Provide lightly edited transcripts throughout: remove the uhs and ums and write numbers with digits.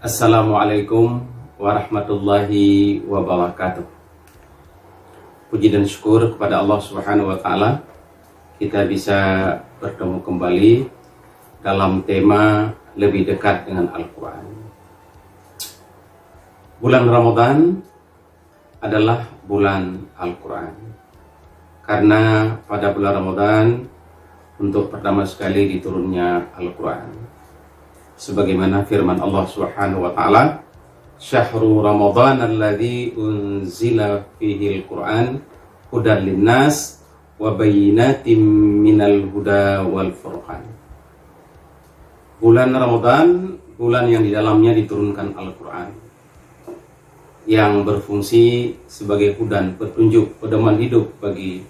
Assalamualaikum warahmatullahi wabarakatuh. Puji dan syukur kepada Allah Subhanahu wa Ta'ala, kita bisa bertemu kembali dalam tema lebih dekat dengan Al-Quran. Bulan Ramadan adalah bulan Al-Quran, karena pada bulan Ramadan untuk pertama sekali diturunnya Al-Quran. Sebagaimana firman Allah Subhanahu wa Ta'ala, Syahrul Ramadan alladzi unzila fihi al-Qur'an hudan linnas wa bayyinatin minal huda wal furqan. Bulan Ramadan, bulan yang di dalamnya diturunkan Al-Quran, yang berfungsi sebagai hudan, petunjuk, pedoman hidup bagi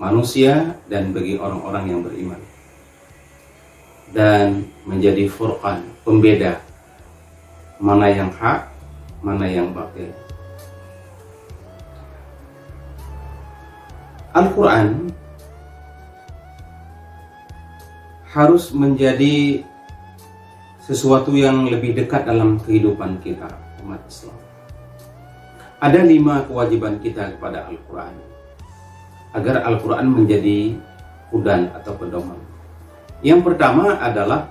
manusia dan bagi orang-orang yang beriman, dan menjadi furqan, pembeda mana yang hak, mana yang batil. Al-Quran harus menjadi sesuatu yang lebih dekat dalam kehidupan kita, umat Islam. Ada 5 kewajiban kita kepada Al-Quran agar Al-Quran menjadi hudan atau pedoman. Yang pertama adalah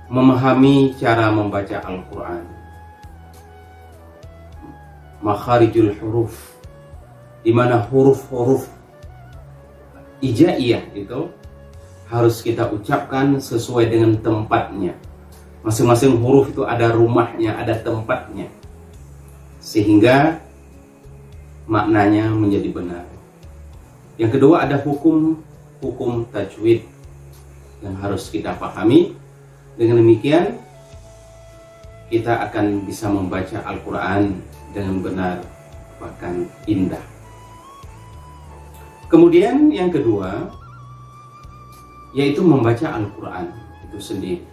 memahami cara membaca Al-Quran, makharijul huruf, di mana huruf-huruf ijaiyah itu harus kita ucapkan sesuai dengan tempatnya. Masing-masing huruf itu ada rumahnya, ada tempatnya, sehingga maknanya menjadi benar. Yang kedua ada hukum tajwid yang harus kita pahami. Dengan demikian kita akan bisa membaca Al-Quran dengan benar, bahkan indah. Kemudian yang kedua yaitu membaca Al-Quran itu sendiri.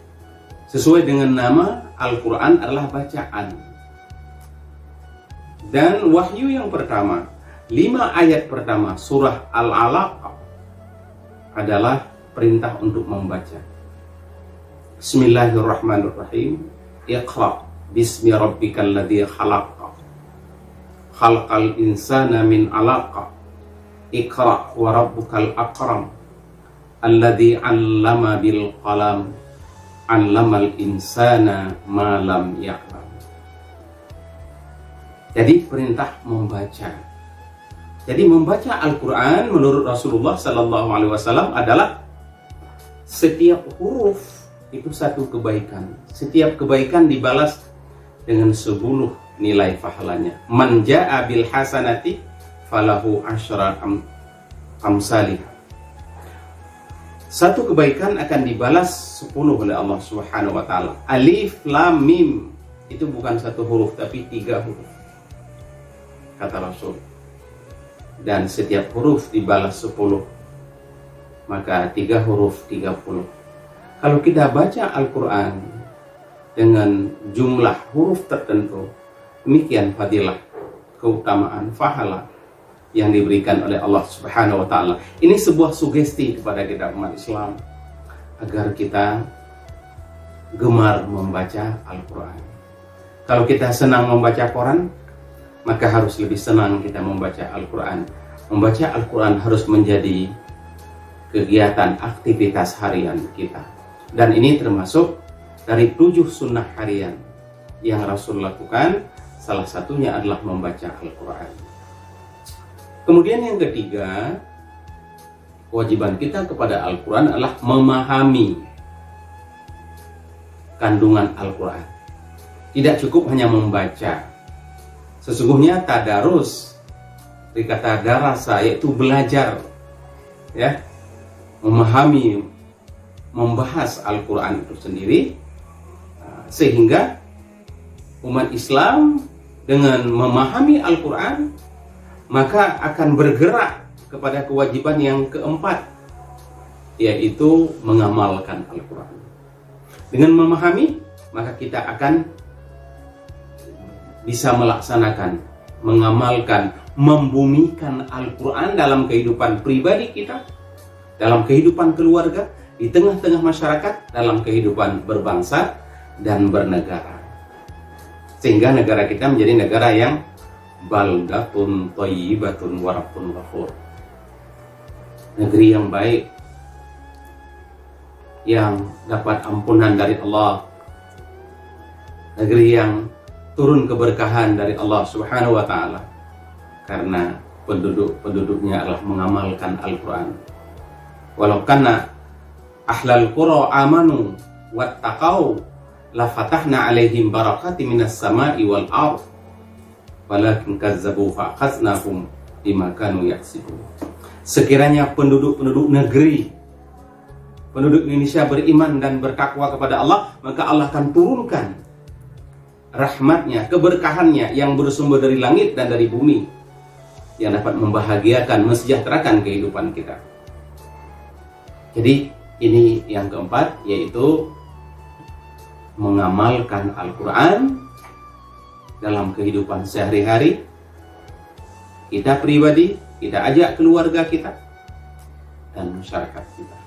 Sesuai dengan nama, Al-Quran adalah bacaan. Dan wahyu yang pertama, 5 ayat pertama surah Al-Alaq adalah perintah untuk membaca. Bismillahirrahmanirrahim. Iqra bismi rabbikal ladzi khalaq. Khalaqal insana min 'alaq. Iqra wa rabbukal akram. Alladzi 'allama bil qalam. 'Allamal insana ma lam ya'lam. Jadi perintah membaca. Jadi membaca Al-Quran menurut Rasulullah SAW adalah setiap huruf itu satu kebaikan. Setiap kebaikan dibalas dengan 10 nilai pahalanya. Man ja'a bil hasanati falahu asyra amsalih. Satu kebaikan akan dibalas 10 oleh Allah Subhanahu wa Ta'ala. Alif lam mim itu bukan satu huruf tapi 3 huruf, kata Rasul. Dan setiap huruf dibalas 10, maka 3 huruf 30. Kalau kita baca Al-Quran dengan jumlah huruf tertentu, demikian fadilah, keutamaan, pahala yang diberikan oleh Allah Subhanahu wa Ta'ala. Ini sebuah sugesti kepada kita umat Islam agar kita gemar membaca Al-Quran. Kalau kita senang membaca Quran, maka harus lebih senang kita membaca Al-Quran. Membaca Al-Quran harus menjadi kegiatan aktivitas harian kita. Dan ini termasuk dari 7 sunnah harian yang Rasul lakukan. Salah satunya adalah membaca Al-Quran. Kemudian yang ketiga, kewajiban kita kepada Al-Quran adalah memahami kandungan Al-Quran. Tidak cukup hanya membaca. Sesungguhnya tadarus, dari kata darasa, yaitu belajar, ya, memahami, membahas Al-Quran itu sendiri, sehingga umat Islam dengan memahami Al-Quran maka akan bergerak kepada kewajiban yang keempat, yaitu mengamalkan Al-Quran. Dengan memahami, maka kita akan bisa melaksanakan, mengamalkan, membumikan Al-Quran dalam kehidupan pribadi kita, dalam kehidupan keluarga, di tengah-tengah masyarakat, dalam kehidupan berbangsa, dan bernegara. Sehingga negara kita menjadi negara yang baldatun thayyibatun wa rabbun ghafur. Negeri yang baik, yang dapat ampunan dari Allah. Negeri yang turun keberkahan dari Allah Subhanahu wa taala karena penduduk-penduduknya adalah mengamalkan Al-Qur'an. Walau kana ahlal qura amanu wattaqau la fatahna alaihim barakatim minas sama'i wal ardh walakin kazzabu fa akhadnahum bima kanu yaksibun. Sekiranya penduduk-penduduk negeri, penduduk Indonesia beriman dan bertakwa kepada Allah, maka Allah akan turunkan rahmatnya, keberkahannya yang bersumber dari langit dan dari bumi, yang dapat membahagiakan, mensejahterakan kehidupan kita. Jadi ini yang keempat, yaitu mengamalkan Al-Quran dalam kehidupan sehari-hari. Kita pribadi, kita ajak keluarga kita dan masyarakat kita.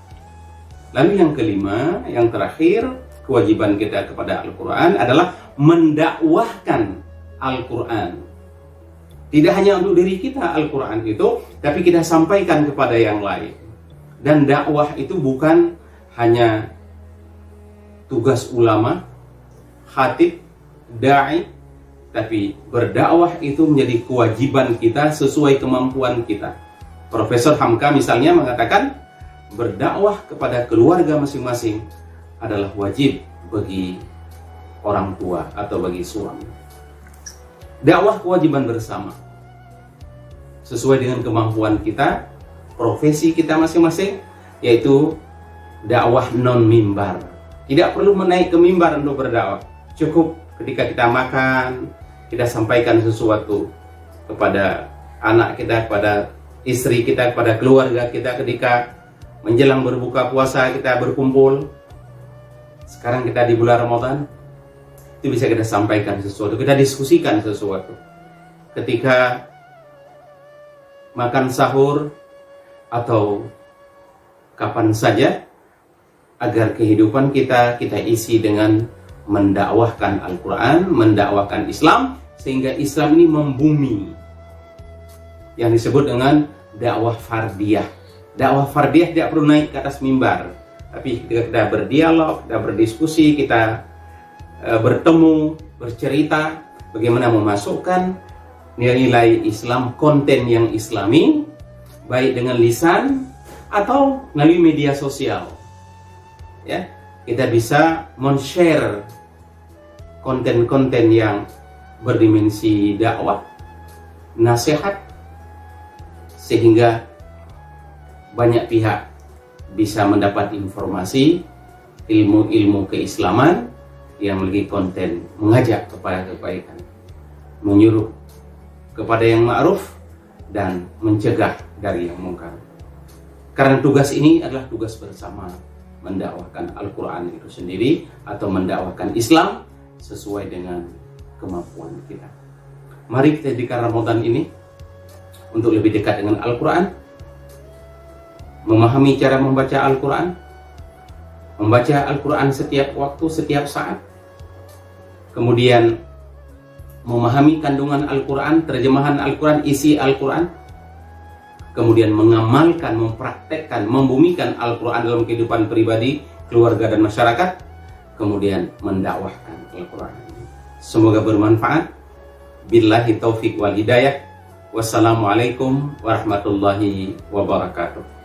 Lalu yang kelima, yang terakhir, kewajiban kita kepada Al-Quran adalah mendakwahkan Al-Quran. Tidak hanya untuk diri kita Al-Quran itu, tapi kita sampaikan kepada yang lain. Dan dakwah itu bukan hanya tugas ulama, khatib, da'i, tapi berdakwah itu menjadi kewajiban kita sesuai kemampuan kita. Profesor Hamka misalnya mengatakan, berdakwah kepada keluarga masing-masing adalah wajib bagi orang tua atau bagi suami. Dakwah kewajiban bersama sesuai dengan kemampuan kita, profesi kita masing-masing, yaitu dakwah non mimbar. Tidak perlu menaik ke mimbar untuk berdakwah. Cukup ketika kita makan, kita sampaikan sesuatu kepada anak kita, kepada istri kita, kepada keluarga kita. Ketika menjelang berbuka puasa kita berkumpul, sekarang kita di bulan Ramadan, itu bisa kita sampaikan sesuatu, kita diskusikan sesuatu. Ketika makan sahur atau kapan saja, agar kehidupan kita isi dengan mendakwahkan Al-Quran, mendakwahkan Islam, sehingga Islam ini membumi, yang disebut dengan dakwah fardiyah. Dakwah fardiyah tidak perlu naik ke atas mimbar, tapi ketika kita berdialog, kita berdiskusi, kita bertemu, bercerita, bagaimana memasukkan nilai-nilai Islam, konten yang Islami, baik dengan lisan atau melalui media sosial. Ya, kita bisa men-share konten-konten yang berdimensi dakwah, nasihat, sehingga banyak pihak bisa mendapat informasi, ilmu-ilmu keislaman yang memiliki konten mengajak kepada kebaikan, menyuruh kepada yang ma'ruf dan mencegah dari yang mungkar. Karena tugas ini adalah tugas bersama, mendakwahkan Al-Quran itu sendiri atau mendakwahkan Islam sesuai dengan kemampuan kita. Mari kita jadikan Ramadan ini untuk lebih dekat dengan Al-Quran, memahami cara membaca Al-Quran, membaca Al-Quran setiap waktu, setiap saat, kemudian memahami kandungan Al-Quran, terjemahan Al-Quran, isi Al-Quran, kemudian mengamalkan, mempraktekkan, membumikan Al-Quran dalam kehidupan pribadi, keluarga dan masyarakat, kemudian mendakwahkan Al-Quran. Semoga bermanfaat. Billahi taufiq wal hidayah. Wassalamualaikum warahmatullahi wabarakatuh.